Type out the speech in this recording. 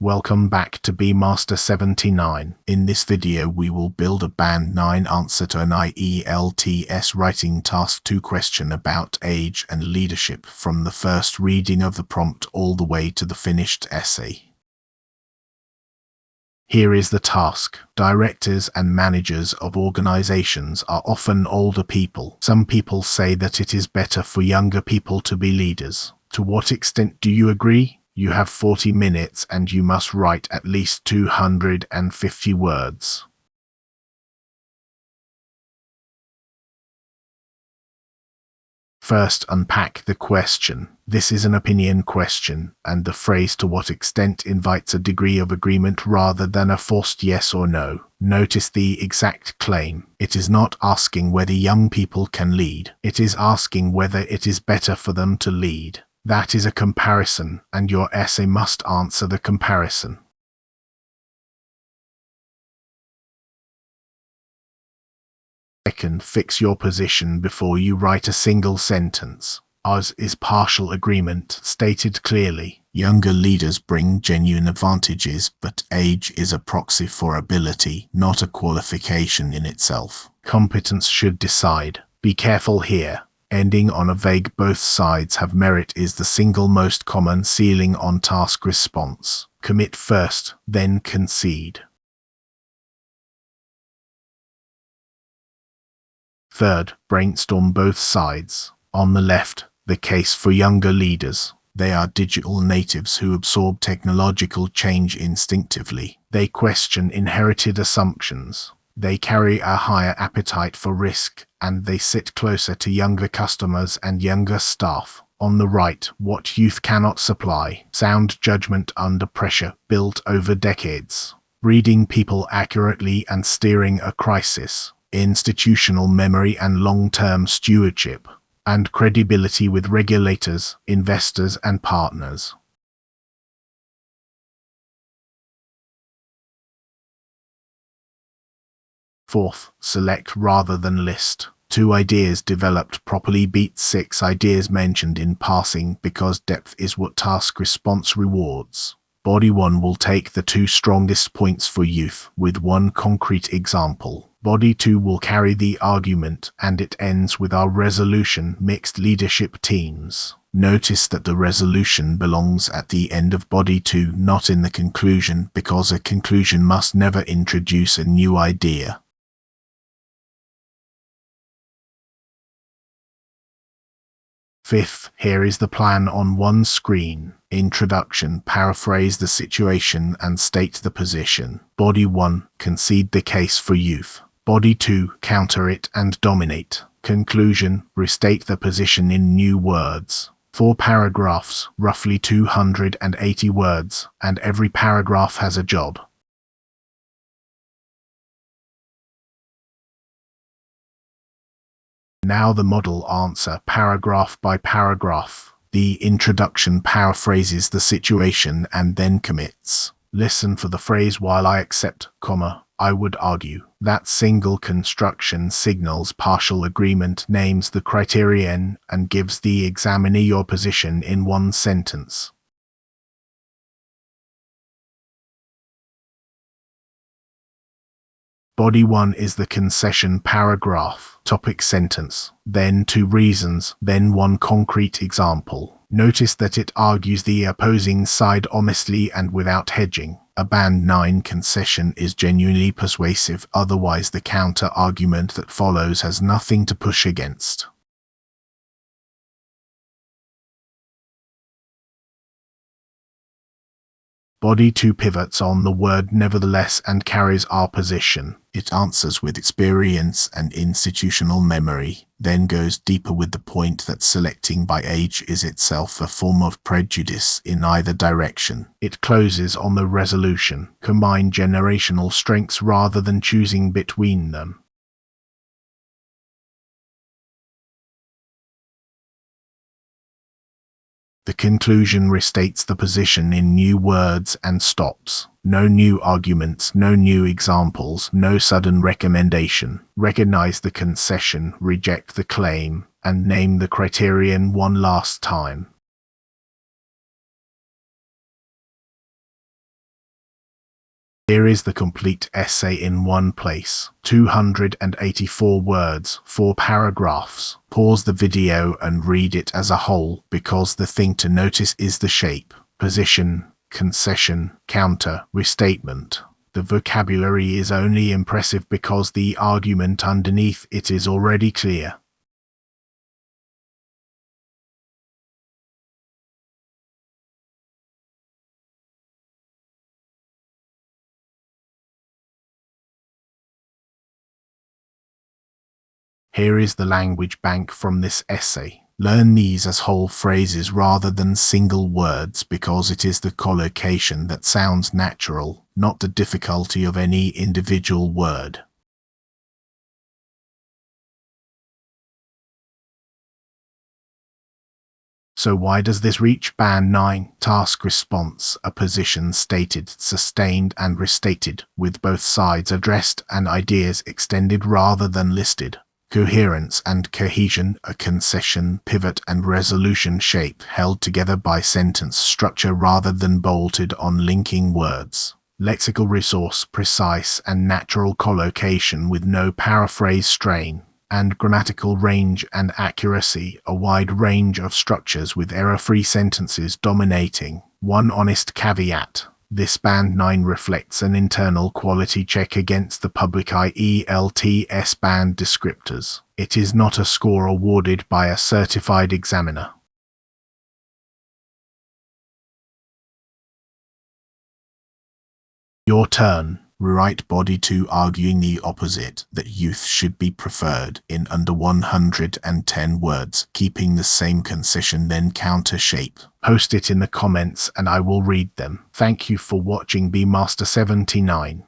Welcome back to bmaster79. In this video we will build a band 9 answer to an ielts writing task 2 question about age and leadership from the first reading of the prompt all the way to the finished essay. Here is the task. Directors and managers of organizations are often older people. Some people say that it is better for younger people to be leaders. To what extent do you agree? You have 40 minutes and you must write at least 250 words. First, unpack the question. This is an opinion question, and the phrase "to what extent" invites a degree of agreement rather than a forced yes or no. Notice the exact claim. It is not asking whether young people can lead. It is asking whether it is better for them to lead. That is a comparison, and your essay must answer the comparison. Second, fix your position before you write a single sentence. Ours is partial agreement, stated clearly. Younger leaders bring genuine advantages, but age is a proxy for ability, not a qualification in itself. Competence should decide. Be careful here. Ending on a vague "both sides have merit" is the single most common ceiling on task response. Commit first, then concede. Third, brainstorm both sides. On the left, the case for younger leaders. They are digital natives who absorb technological change instinctively. They question inherited assumptions. They carry a higher appetite for risk, and they sit closer to younger customers and younger staff. On the right, what youth cannot supply: sound judgment under pressure, built over decades. Reading people accurately and steering a crisis. Institutional memory and long-term stewardship. And credibility with regulators, investors, and partners. Fourth, select rather than list. 2 ideas developed properly beat 6 ideas mentioned in passing, because depth is what task response rewards. Body 1 will take the 2 strongest points for youth, with 1 concrete example. Body 2 will carry the argument, and it ends with our resolution: mixed leadership teams. Notice that the resolution belongs at the end of Body 2, not in the conclusion, because a conclusion must never introduce a new idea. Fifth, here is the plan on one screen. Introduction: paraphrase the situation and state the position. Body 1, concede the case for youth. Body 2, counter it and dominate. Conclusion: restate the position in new words. 4 paragraphs, roughly 280 words, and every paragraph has a job. Now the model answer, paragraph by paragraph. The introduction paraphrases the situation and then commits. Listen for the phrase "while I accept, I would argue." That single construction signals partial agreement, names the criterion, and gives the examiner your position in 1 sentence. Body 1 is the concession paragraph, topic sentence, then 2 reasons, then 1 concrete example. Notice that it argues the opposing side honestly and without hedging. A band 9 concession is genuinely persuasive, otherwise the counter-argument that follows has nothing to push against. Body 2 pivots on the word "nevertheless" and carries our position. It answers with experience and institutional memory, then goes deeper with the point that selecting by age is itself a form of prejudice in either direction. It closes on the resolution: combine generational strengths rather than choosing between them. The conclusion restates the position in new words and stops. No new arguments, no new examples, no sudden recommendation. Recognize the concession, reject the claim, and name the criterion 1 last time. Here is the complete essay in one place. 284 words, 4 paragraphs. Pause the video and read it as a whole, because the thing to notice is the shape, position, concession, counter, restatement. The vocabulary is only impressive because the argument underneath it is already clear. Here is the language bank from this essay. Learn these as whole phrases rather than single words, because it is the collocation that sounds natural, not the difficulty of any individual word. So why does this reach band 9? Task response, a position stated, sustained and restated, with both sides addressed and ideas extended rather than listed. Coherence and cohesion, a concession, pivot and resolution shape held together by sentence structure rather than bolted on linking words. Lexical resource, precise and natural collocation with no paraphrase strain. And grammatical range and accuracy, a wide range of structures with error-free sentences dominating. One honest caveat: this band 9 reflects an internal quality check against the public ielts band descriptors. It is not a score awarded by a certified examiner. Your turn. Rewrite body 2 arguing the opposite, that youth should be preferred, in under 110 words, keeping the same concession then counter shape. Post it in the comments and I will read them. Thank you for watching Bmaster79.